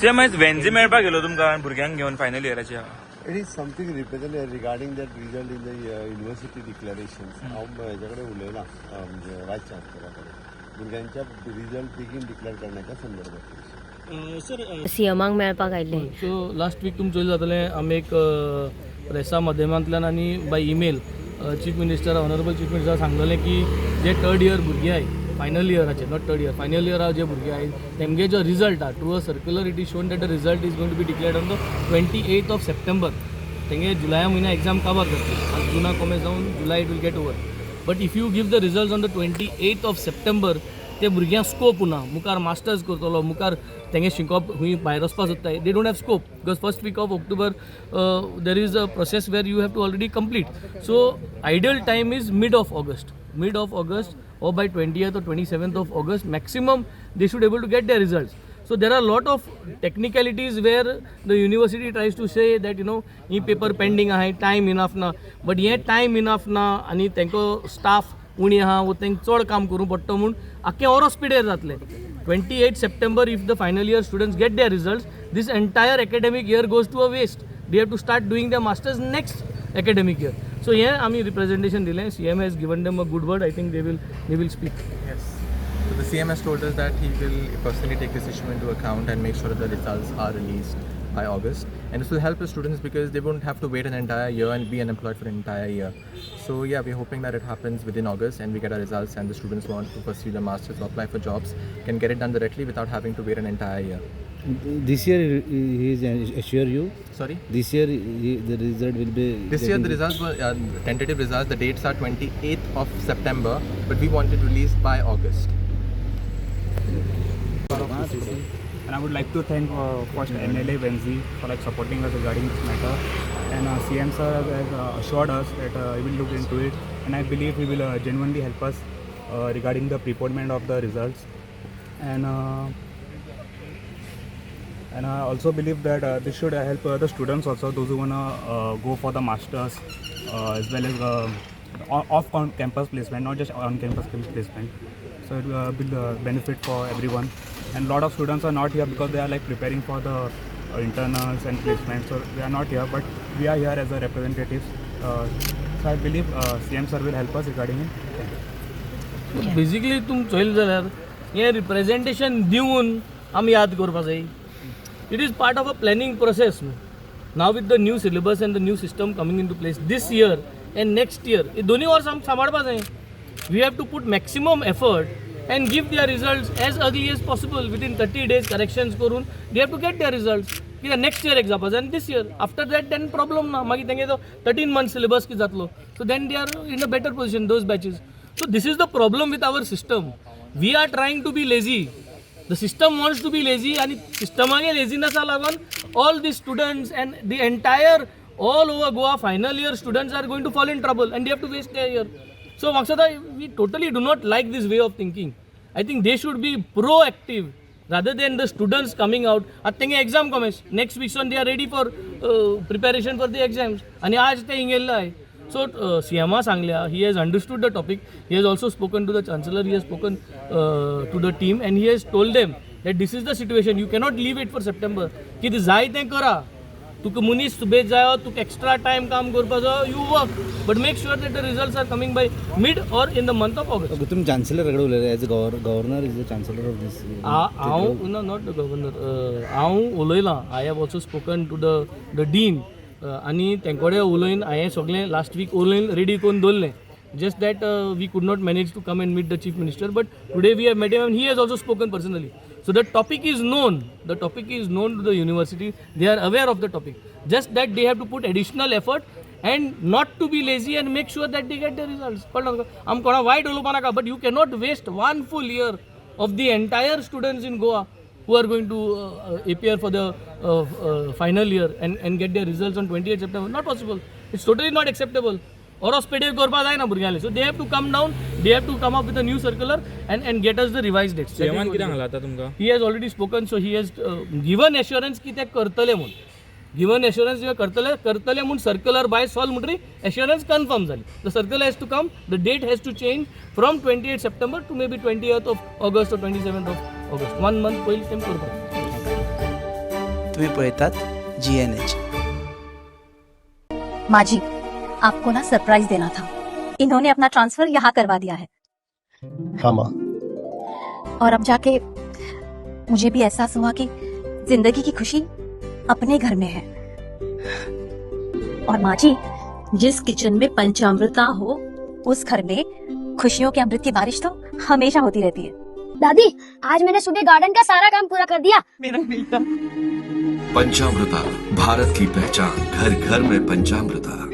Same आयज वेन्झी मेळपाक गेलो तुमकां भुरग्यांक घेवन final इयराच्या. It is something represented regarding that result in the university declarations. हांव हेच्याकडे उलयलां म्हणजे वायस चान्सलराकडे भुरग्यांच्या रिजल्ट बेगीन डिक्लेअर करण्याच्या संदर्भात. सर सीएमाक मेळपाक आयिल्ले. सो लास्ट वीक तुमचें जातलें आमी एक प्रेसा माध्यमांतल्यान आनी by email chief minister honourable chief minister सांगलेलें की जे थर्ड इयर भुरगे आहाय फायनल इयराचे नॉट थर्ड इयर फायनल इयरा जे भुरगे आहाय तेमगे जो रिजल्ट आहा through a circular it is shown that the result is going to be declared on the 28th of September. तेंगे जुलाया म्हयन्या एग्जाम काबार जातली आज जुना कॉमेज जावन July it will get over. But if you give the result on the 28th of September ते भुरग्यांक scope उरना मुखार मास्टर्स करतलो मुखार तेंगे शिकोवप खूंय भायर वचपा सोदताय they don't have scope because first week of October there is a process where you have to already complete. So ideal time is mid of August or by 20th or 27th of August maximum they should able to get their results. So there are a lot of technicalities where the university tries to say that e paper pending ahay time enough na but ye time enough na ani tenko staff उणी आहा वो तेंक चड काम करूं पडटा म्हूण आख्खें ओरो स्पिडेर जातलें. 28 September if the final year students get their results this entire academic year goes to a waste. They have to start doing their masters next academic year. So here आमी representation दिलें. CM has given them a good word. I think they will speak. Yes. So the CM has told us that he will personally take this issue into account and make sure that the results are released by August. And this will help the students because they won't have to wait an entire year and be unemployed for an entire year. So yeah, we're hoping that it happens within August and we get our results and the students who want to pursue their masters or apply for jobs can get it done directly without having to wait an entire year. This year he is assure you. Sorry? This year the result will be. This year the results were tentative results. The dates are 28th of September, but we want it released by August. And I would like to thank first MLA Venzi for supporting us regarding this matter. And CM sir has assured us that he will look into it, and I believe he will genuinely help us regarding the preponement of the results. And I also believe that this should help the students also, those who wanna go for the masters as well as off-campus placement, not just on-campus placement. So it will benefit for everyone. And a lot of students are not here because they are preparing for the internals and placements, so they are not here. But we are here as a representatives. So I believe CM sir will help us regarding it. Thank you. Basically तुम चोयल जाल्यार हें representation दिवन आमी याद करपा जाय. It is part of a planning process. Now with the new syllabus and the new system coming into place this year and next year, हे दोन्ही verse आमकां सांबाळपा जाय. We have to put maximum effort and give their results as early as possible. Within 30 days corrections करून they have to get their results. कित्याक next year exams and this year. After that then problem ना. मागीर तेंगे तो 13 months syllabus की जातलो. So then they are in a better position, those batches. So this is the problem with our system. We are trying to be lazy. The system wants to be lazy and systemaगे laziness लागून all the students and the entire all over Goa final year students are going to fall in trouble and they have to waste their year. So Maksada, we totally do not like this way of thinking. I think they should be proactive rather than the students coming out. At exam comes next week, so they are ready for preparation for the exams. And आज ते इंगेल्ला आहे. So CMA सांगल्या, he has understood the topic. He has also spoken to the chancellor. He has spoken to the team and he has told them that this is the situation. You cannot leave it for September. की ते जाय तें करा. तुका मुनीस सुबेज जायो, तुका extra time काम करपा जायो, you work. But make sure that the results are coming by mid or in the month of August. तुम chancellor कडेन उलयले as a governor is the chancellor of this. हांव not the governor. हांव उलयलां. I have also spoken to the dean. आनी तेंकोडे उलयन हांवें सगळें last week उलयन ready करून दवरलें. Just that we could not manage to come and meet the chief minister, but today we have met him and he has also spoken personally. So the topic is known. The topic is known to the university. They are aware of the topic. Just that they have to put additional effort and not to be lazy and make sure that they get the results. I'm gonna wide olopanaka, but you cannot waste one full year of the entire students in Goa who are going to appear for the final year and get their results on 28th September. Not possible. It's totally not acceptable. Or speeded korpa जाय ना भुरग्यांले. So they have to come down. They have to come up with a new circular and get us the revised dates. सेमान कितें सांगला आतां तुमकां? He has already spoken, so he has given assurance की ते करतले म्हणून. Given assurance जे करतले म्हणून circular by solve म्हणटरी assurance confirm जाली. The circular has to come. The date has to change from 28th September to maybe 20th of August or 27th of August. 1 month पयलीं तें करपाक. तुम्ही पळयतात GNH. माँ जी, आपको ना सरप्राइज देना था. इन्होंने अपना ट्रांसफर यहाँ करवा दिया है. हाँ माँ. और अब जाके मुझे भी एहसास हुआ कि जिंदगी की खुशी अपने घर में है. और माँ जी, जिस किचन में पंचामृता हो उस घर में खुशियों के अमृत की बारिश तो हमेशा होती रहती है. दादी, आज मैंने सुबह गार्डन का सारा काम पूरा कर दिया. मेरा बेटा. पंचामृता, भारत की पहचान, घर घर में पंचामृता.